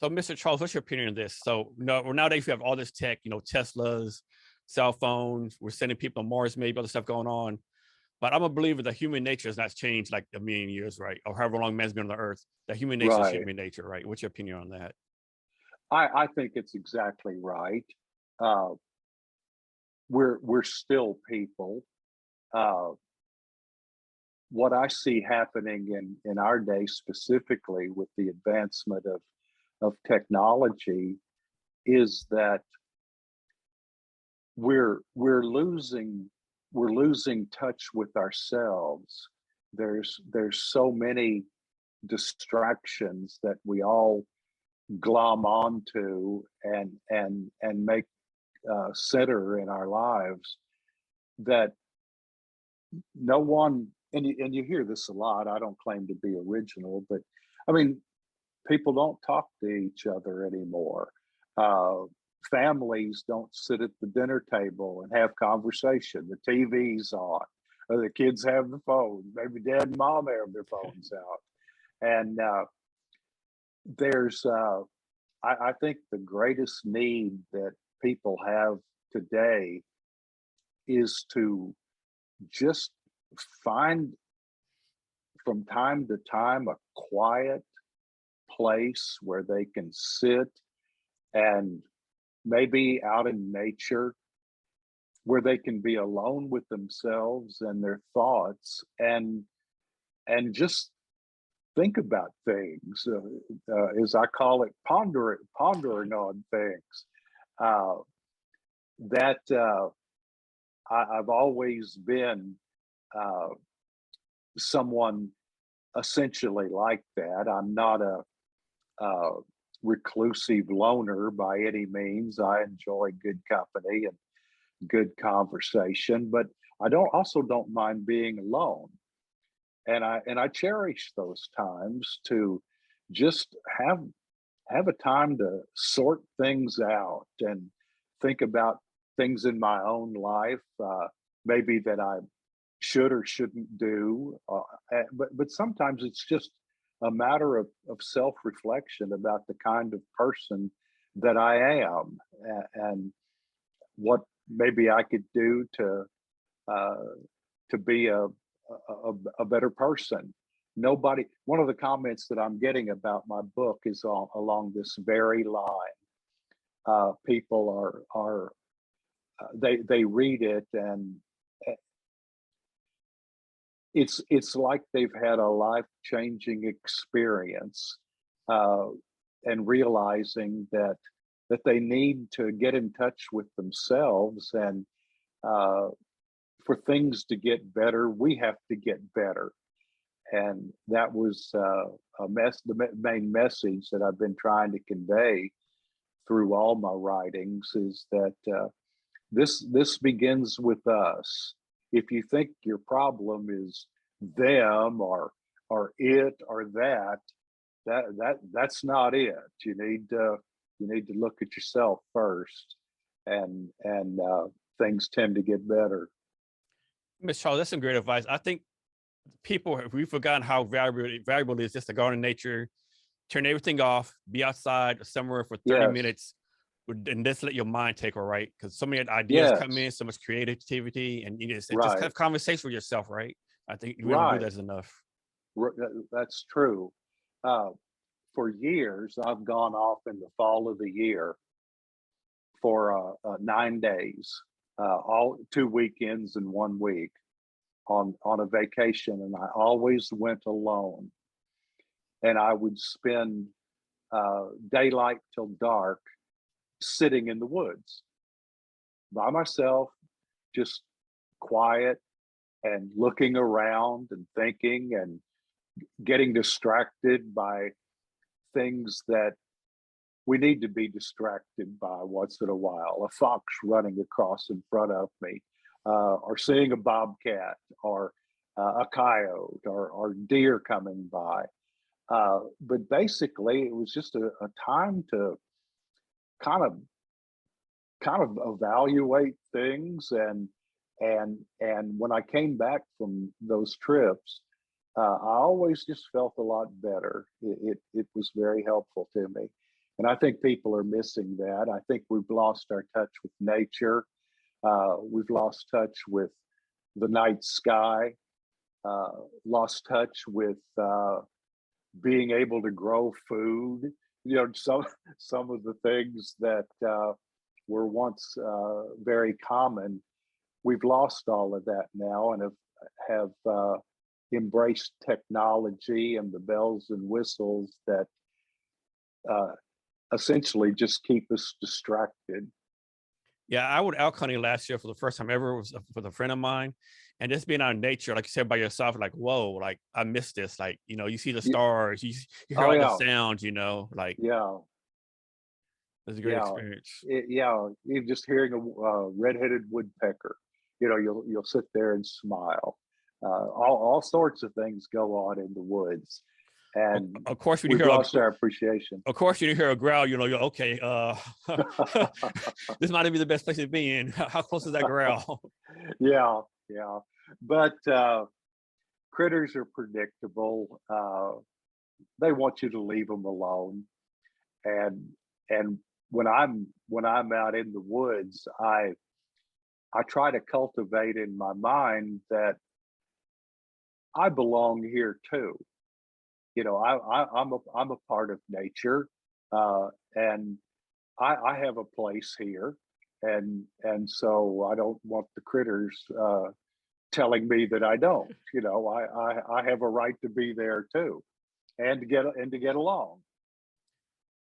So, Mr. Charles, what's your opinion on this? So, no, well, nowadays we have all this tech, Teslas, cell phones. We're sending people to Mars, maybe other stuff going on. But I'm a believer that human nature has not changed like a million years, right? Or however long man's been on the earth. That human nature is Right. human nature, right? What's your opinion on that? I think it's exactly right. Uh, we're still people. Uh, what I see happening in our day specifically with the advancement of technology is that we're losing touch with ourselves. There's so many distractions that we all glom onto and make center in our lives that no one and you hear this a lot. I don't claim to be original, but I mean, people don't talk to each other anymore. Uh, Families don't sit at the dinner table and have conversation. The TV's on, or the kids have the phone. Maybe dad and mom have their phones out, and there's I think the greatest need that people have today is to just find from time to time a quiet place where they can sit and maybe out in nature where they can be alone with themselves and their thoughts and just think about things, as I call it, pondering on things. Uh, that I've always been uh, someone essentially like that. I'm not a reclusive loner by any means. I enjoy good company and good conversation, but I don't mind being alone. And I cherish those times to just have a time to sort things out and think about things in my own life, maybe that I should or shouldn't do. But sometimes it's just a matter of self reflection about the kind of person that I am and what maybe I could do uh, to be a better person. Nobody. One of the comments that I'm getting about my book is along this very line. People are they read it and uh, it's like they've had a life changing experience, uh, and realizing that they need to get in touch with themselves and uh, for things to get better, we have to get better. And that was the main message that I've been trying to convey through all my writings is that this begins with us. If you think your problem is them or it or that's not it. You need to look at yourself first, and things tend to get better. Miss Charles, that's some great advice. I think we've forgotten how valuable it is just to go out in nature, turn everything off, be outside or somewhere for 30 Yes, minutes, and just let your mind take over, right? Because so many ideas come yes, in, so much creativity, and you just right, have conversation with yourself, right? I think we don't do right. that enough. That's true. Uh, for years, I've gone off in the fall of the year for 9 days, all 2 weekends and 1 week on a vacation, and I always went alone. And I would spend daylight till dark sitting in the woods by myself, just quiet and looking around and thinking and getting distracted by things that we need to be distracted by once in a while. A fox running across in front of me, or seeing a bobcat, or a coyote, or deer coming by. But basically, it was just a time to kind of evaluate things and when I came back from those trips, I always just felt a lot better. It was very helpful to me. And I think people are missing that. I think we've lost our touch with nature. We've lost touch with the night sky, lost touch with being able to grow food. You know, some of the things that were once very common, we've lost all of that now, and have embraced technology and the bells and whistles that uh, essentially just keep us distracted. Yeah, I went elk hunting last year for the first time ever. It was with a friend of mine, and just being out in nature, like you said, by yourself, like whoa, like I missed this. Like you see the Y- stars, you hear Oh all the yeah, sounds. Like yeah, it's a great yeah, experience. yeah. Even just hearing a red-headed woodpecker, you'll sit there and smile. All sorts of things go on in the woods, and Of course, when you we've hear lost our appreciation. of course, when you hear a growl, you're okay. This might not be the best place to be in. How close is that growl? Yeah, yeah. But critters are predictable. They want you to leave them alone. And and when I'm out in the woods, I try to cultivate in my mind that I belong here too. I'm a part of nature, and I have a place here, and so I don't want the critters telling me that I don't. I have a right to be there too, and to get along.